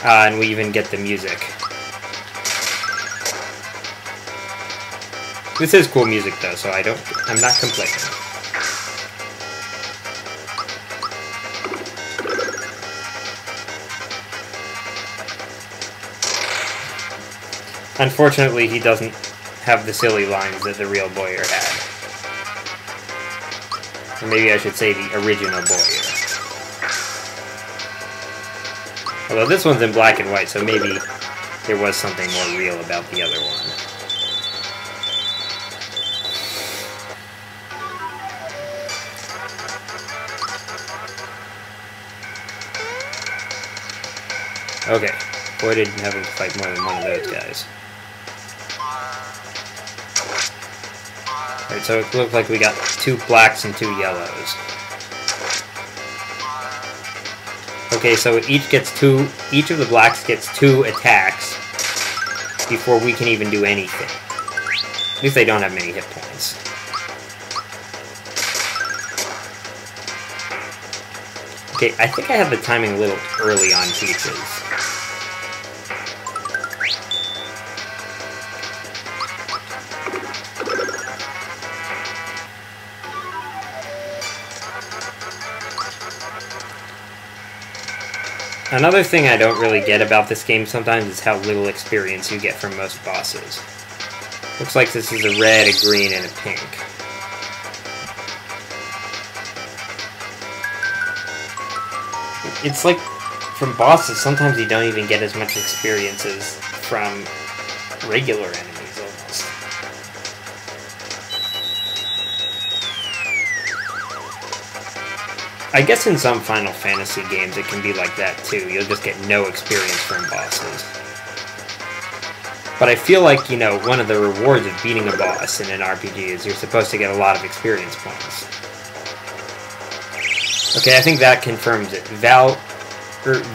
And we even get the music. This is cool music though, so I'm not complaining. Unfortunately, he doesn't have the silly lines that the real Boyer had. Or maybe I should say the original Boyer. Although this one's in black and white, so maybe there was something more real about the other one. Okay, avoided having to fight more than one of those guys. Alright, so it looks like we got 2 blacks and 2 yellows. Okay, so each of the blacks gets 2 attacks before we can even do anything. At least they don't have many hit points. Okay, I think I have the timing a little early on Peaches. Another thing I don't really get about this game sometimes is how little experience you get from most bosses. Looks like this is a red, a green, and a pink. It's like, from bosses, sometimes you don't even get as much experience as from regular enemies, almost. I guess in some Final Fantasy games it can be like that too. You'll just get no experience from bosses. But I feel like, you know, one of the rewards of beating a boss in an RPG is you're supposed to get a lot of experience points. Okay, I think that confirms it.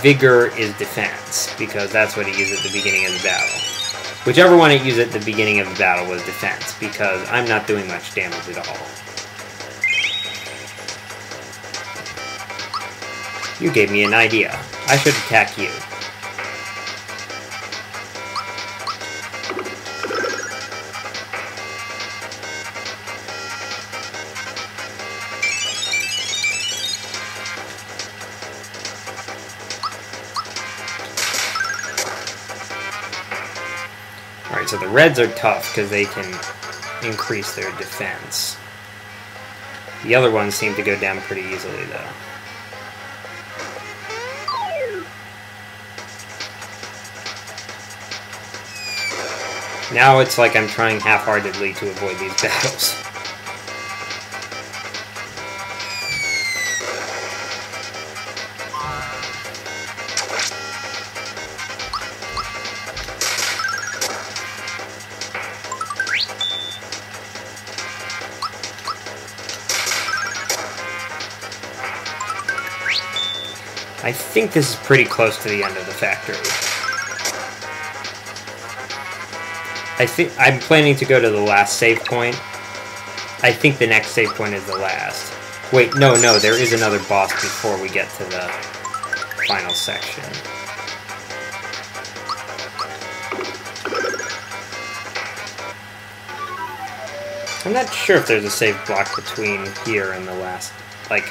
Vigor is defense, because that's what it used at the beginning of the battle. Whichever one it used at the beginning of the battle was defense, because I'm not doing much damage at all. You gave me an idea. I should attack you. Alright, so the reds are tough because they can increase their defense. The other ones seem to go down pretty easily, though. Now it's like I'm trying half-heartedly to avoid these battles. I think this is pretty close to the end of the factory. I'm planning to go to the last save point. I think the next save point is the last. Wait, no, there is another boss before we get to the final section. I'm not sure if there's a save block between here and the last, like,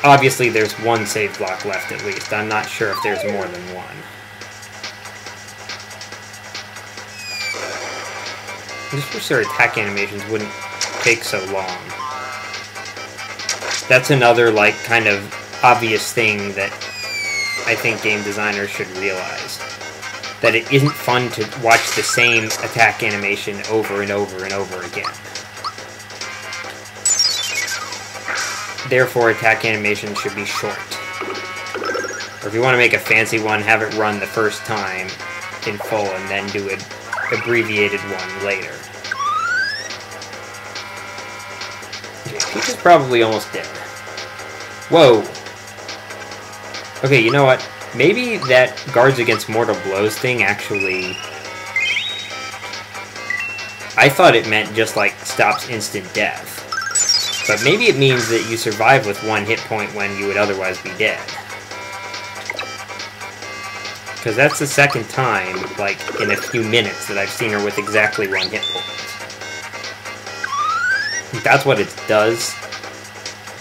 obviously there's one save block left at least. I'm not sure if there's more than one. I just wish their attack animations wouldn't take so long. That's another, like, kind of obvious thing that I think game designers should realize. That it isn't fun to watch the same attack animation over and over and over again. Therefore, attack animation should be short. Or if you want to make a fancy one, have it run the first time in full and then do an abbreviated one later. Okay, Peach is probably almost dead. Whoa! Okay, you know what? Maybe that guards against mortal blows thing actually... I thought it meant just, like, stops instant death. But maybe it means that you survive with 1 hit point when you would otherwise be dead. Because that's the second time, like, in a few minutes that I've seen her with exactly 1 hit point. If that's what it does,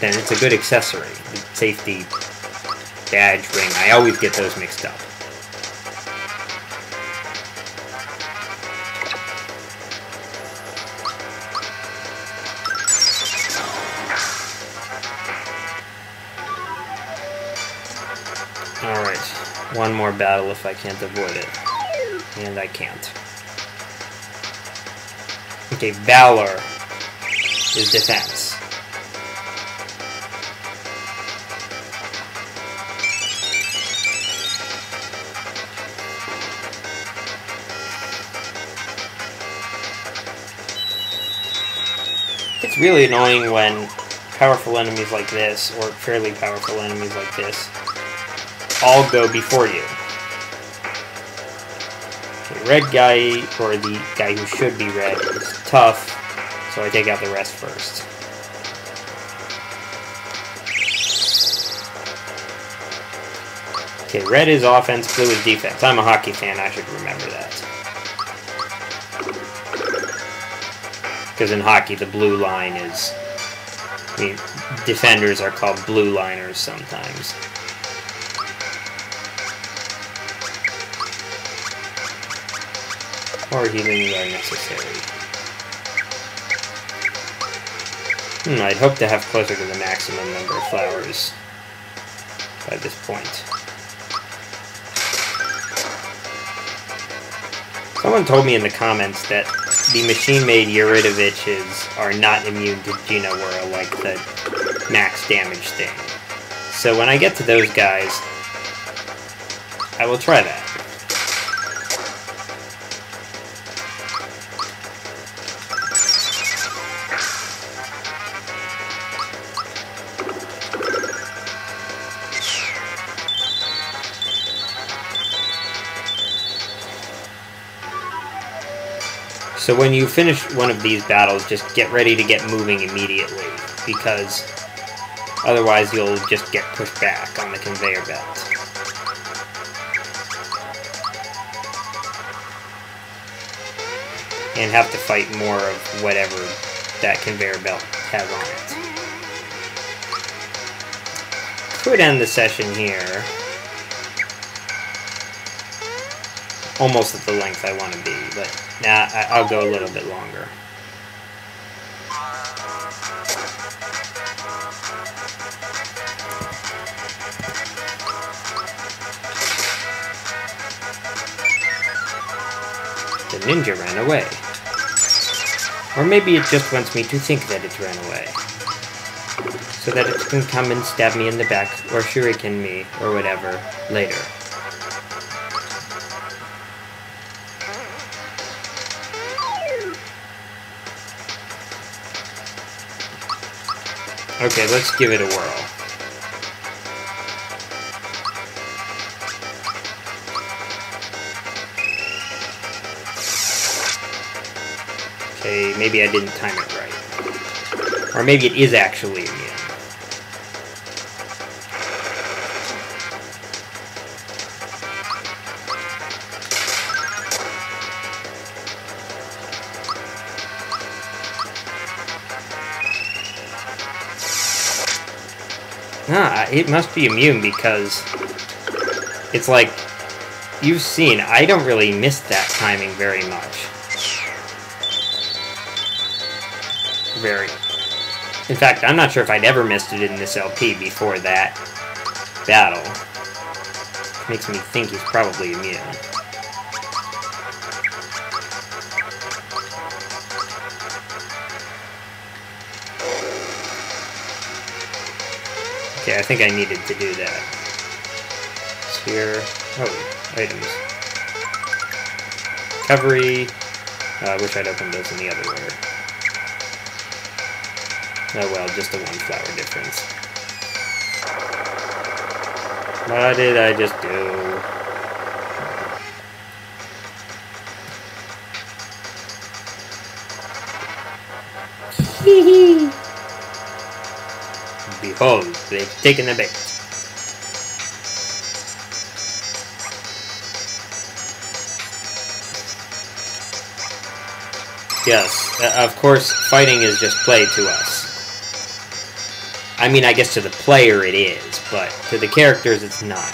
then it's a good accessory. The safety badge ring, I always get those mixed up. Alright, one more battle if I can't avoid it. And I can't. Okay, Valor is defense. It's really annoying when powerful enemies like this, or fairly powerful enemies like this, all go before you. The red guy, or the guy who should be red, is tough, so I take out the rest first. Okay, red is offense, blue is defense. I'm a hockey fan, I should remember that. Because in hockey, the blue line is... I mean, defenders are called blue liners sometimes. Or healing are necessary. I'd hope to have closer to the maximum number of flowers by this point. Someone told me in the comments that the machine-made Yuridoviches are not immune to Geno Whirl, like the max damage thing. So when I get to those guys, I will try that. So when you finish one of these battles, just get ready to get moving immediately, because otherwise you'll just get pushed back on the conveyor belt. And have to fight more of whatever that conveyor belt has on it. Could end the session here. Almost at the length I want to be, but nah, I'll go a little bit longer. The ninja ran away. Or maybe it just wants me to think that it ran away. So that it can come and stab me in the back, or shuriken me, or whatever, later. Okay, let's give it a whirl. Okay, maybe I didn't time it right. Or maybe it is actually immune. Ah, it must be immune because it's like, you've seen, I don't really miss that timing very much. In fact, I'm not sure if I'd ever missed it in this LP before that battle. Makes me think he's probably immune. Okay, I think I needed to do that. Sphere. Oh, items. Recovery. I wish I'd opened those in the other order. Oh well, just a 1 flower difference. What did I just do? Hee hee! Behold, they've taken the bait. Yes, of course, fighting is just play to us. I mean, I guess to the player it is, but to the characters it's not.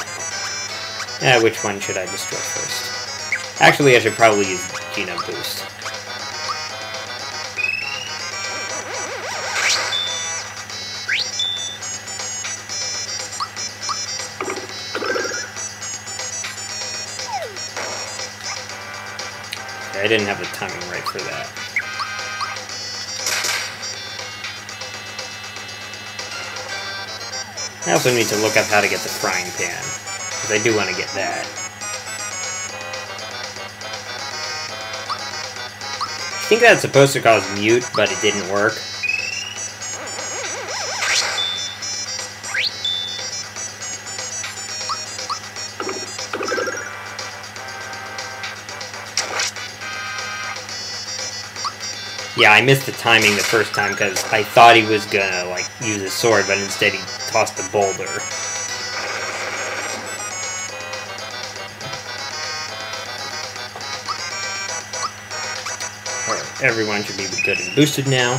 Which one should I destroy first? Actually, I should probably use Geno boost. I didn't have the timing right for that. I also need to look up how to get the frying pan, because I do want to get that. I think that's supposed to cause mute, but it didn't work. Yeah, I missed the timing the first time because I thought he was gonna, like, use his sword, but instead he tossed the boulder. Alright, everyone should be good and boosted now.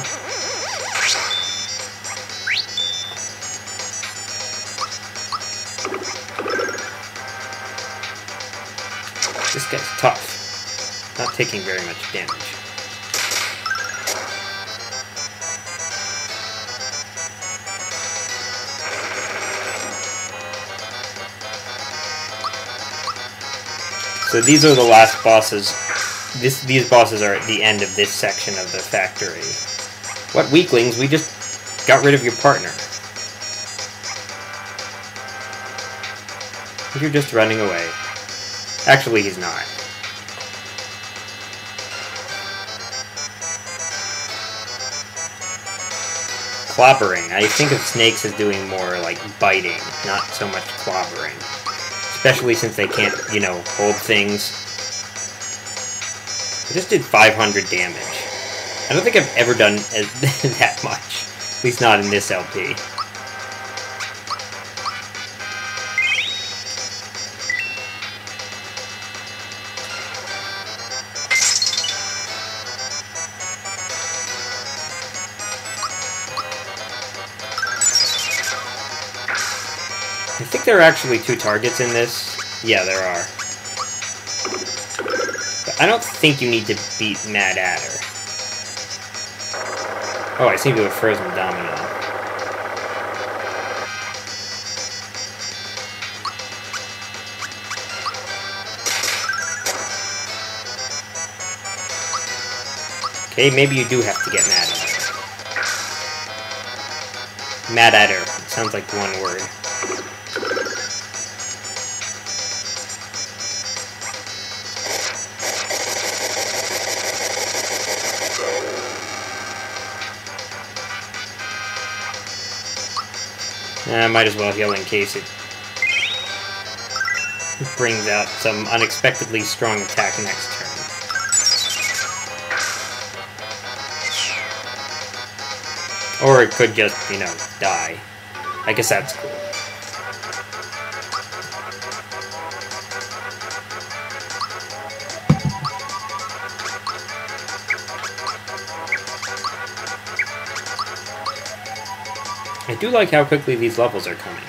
This guy's tough. Not taking very much damage. So these are the last bosses. These bosses are at the end of this section of the factory. What weaklings? We just got rid of your partner. You're just running away. Actually, he's not. Clobbering. I think of snakes as doing more like biting, not so much clobbering. Especially since they can't, you know, hold things. I just did 500 damage. I don't think I've ever done that much. At least not in this LP. I think there are actually 2 targets in this. Yeah, there are. But I don't think you need to beat Mad Adder. Oh, I seem to have frozen Domino. Okay, maybe you do have to get Mad Adder. Mad Adder. It sounds like one word. I might as well heal in case it brings out some unexpectedly strong attack next turn. Or it could just, you know, die. I guess that's cool. I do like how quickly these levels are coming.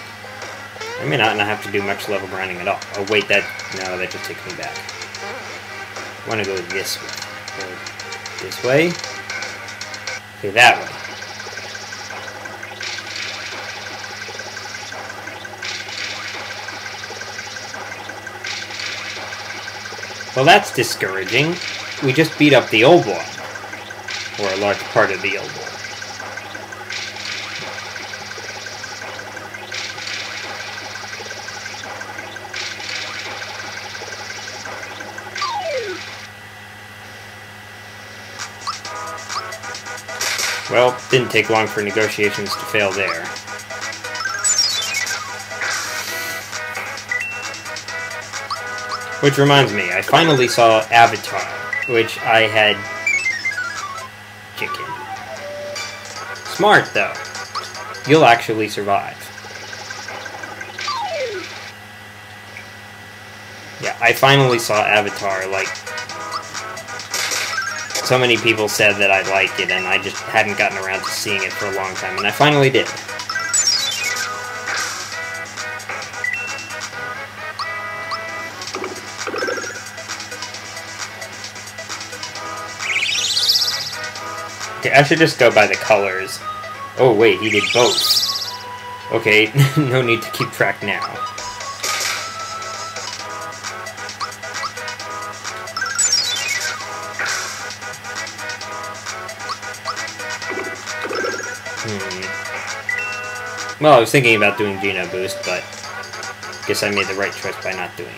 I may not have to do much level grinding at all. Oh wait, no, that just takes me back. I want to go this way. Or this way? Okay, that way. Well, that's discouraging. We just beat up the old one. Or a large part of the old one. Well, didn't take long for negotiations to fail there. Which reminds me, I finally saw Avatar, which I had... chicken. Smart, though. You'll actually survive. Yeah, I finally saw Avatar, like... So many people said that I liked it, and I just hadn't gotten around to seeing it for a long time, and I finally did. Okay, I should just go by the colors. Oh wait, he did both. Okay, no need to keep track now. Well, I was thinking about doing Geno boost, but guess I made the right choice by not doing it.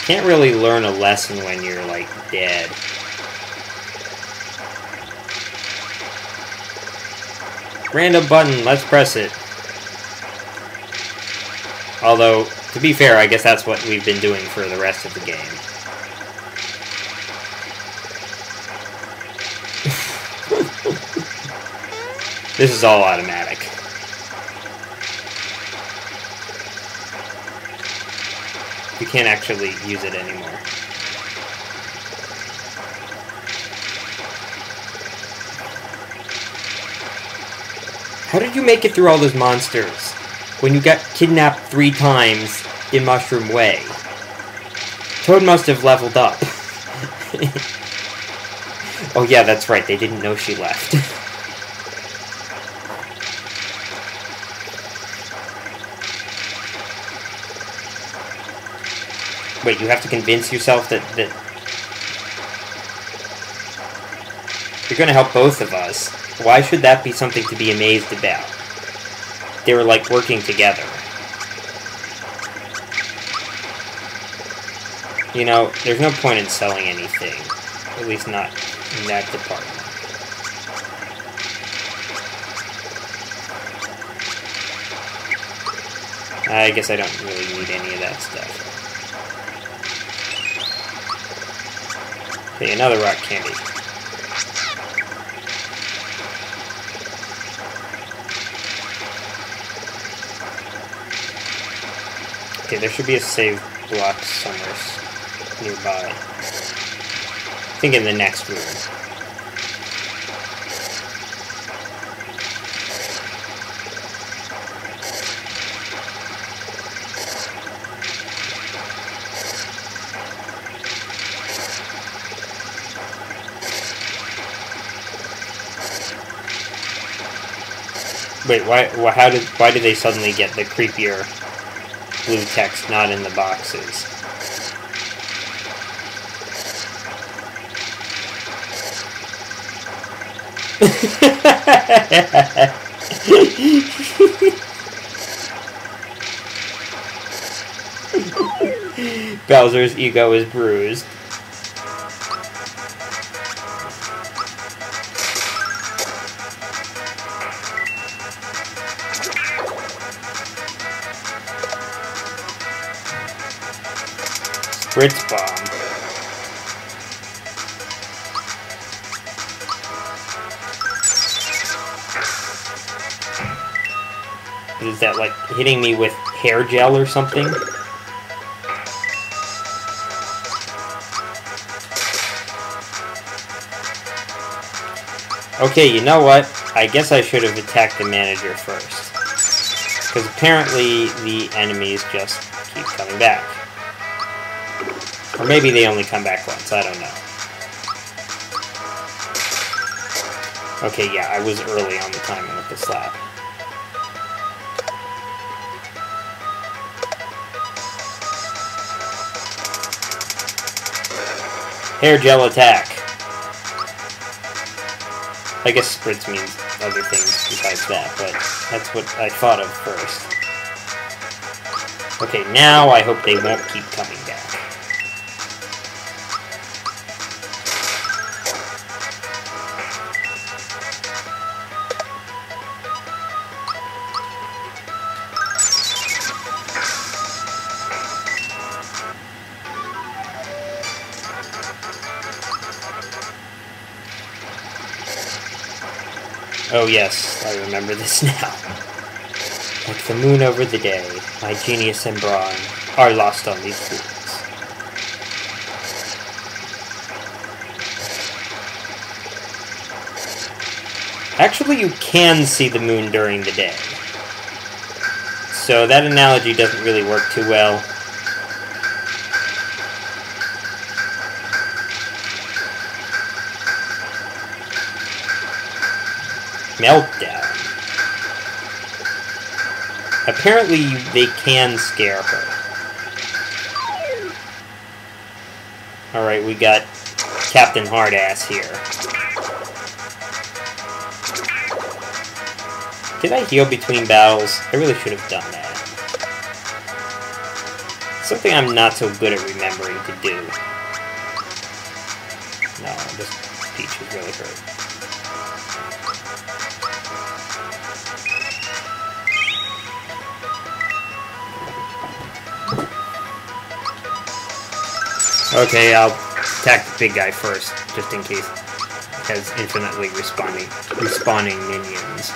Can't really learn a lesson when you're, like, dead. Random button, let's press it. Although, to be fair, I guess that's what we've been doing for the rest of the game. This is all automatic. You can't actually use it anymore. How did you make it through all those monsters when you got kidnapped 3 times in Mushroom Way? Toad must have leveled up. Oh yeah, that's right, they didn't know she left. Wait, you have to convince yourself that you're going to help both of us. Why should that be something to be amazed about? They were, like, working together. You know, there's no point in selling anything. At least not in that department. I guess I don't really need any of that stuff. Okay, another rock candy. Okay, there should be a save block somewhere nearby. I think in the next room. Wait, why did they suddenly get the creepier blue text not in the boxes? Bowser's ego is bruised. Spritz bomb. Is that like hitting me with hair gel or something? Okay, you know what? I guess I should have attacked the manager first. Because apparently the enemies just keep coming back. Or maybe they only come back once, I don't know. Okay, yeah, I was early on the timing with the slap. Hair gel attack. I guess spritz means other things besides that, but that's what I thought of first. Okay, now I hope they won't keep coming back. Oh yes, I remember this now. Like the moon over the day, my genius and brawn are lost on these fools. Actually, you can see the moon during the day. So that analogy doesn't really work too well. Meltdown. Apparently, they can scare her. Alright, we got Captain Hardass here. Did I heal between battles? I really should have done that. Something I'm not so good at remembering to do. No, this Peach is really hurt. Okay, I'll attack the big guy first, just in case it has infinitely respawning minions.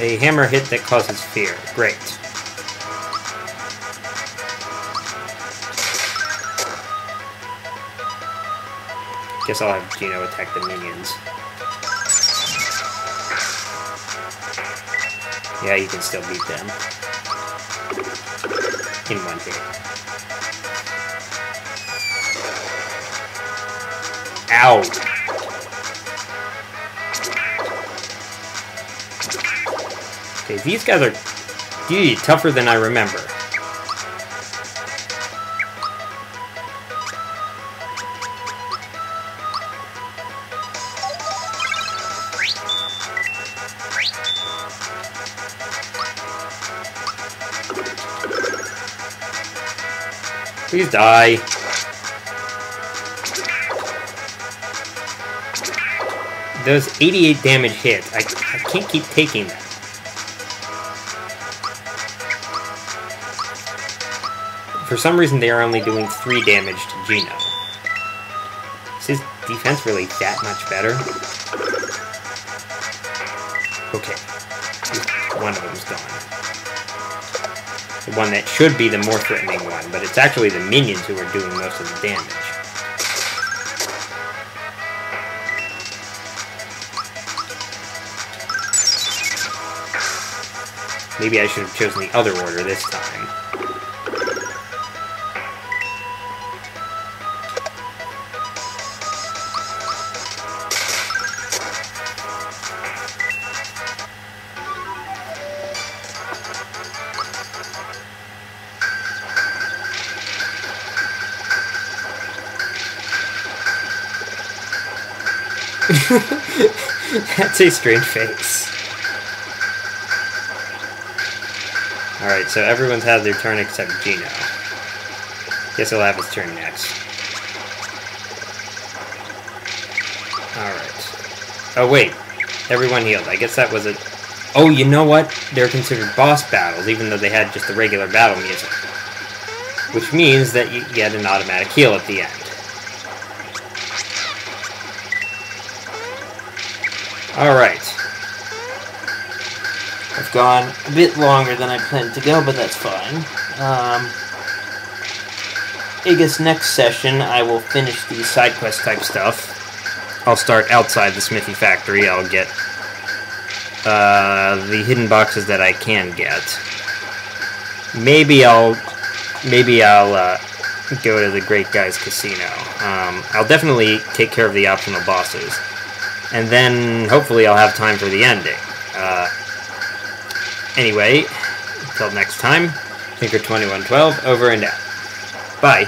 A hammer hit that causes fear. Great. Guess I'll have Geno attack the minions. Yeah, you can still beat them. In one hit. Ow! Okay, these guys are tougher than I remember. Please die. Those 88 damage hits, I can't keep taking them. For some reason, they are only doing 3 damage to Geno. Is his defense really that much better? Okay. One of them's gone. The one that should be the more threatening one, but it's actually the minions who are doing most of the damage. Maybe I should have chosen the other order this time. That's a strange face. Alright, so everyone's had their turn except Geno. Guess he'll have his turn next. Alright. Oh, wait. Everyone healed. I guess that was a... Oh, you know what? They're considered boss battles, even though they had just the regular battle music. Which means that you get an automatic heal at the end. Alright. I've gone a bit longer than I planned to go, but that's fine. I guess next session I will finish the side quest type stuff. I'll start outside the Smithy Factory. I'll get the hidden boxes that I can get. Maybe I'll go to the Great Guy's Casino. I'll definitely take care of the optional bosses. And then, hopefully, I'll have time for the ending. Anyway, until next time, Thinker2112, over and out. Bye.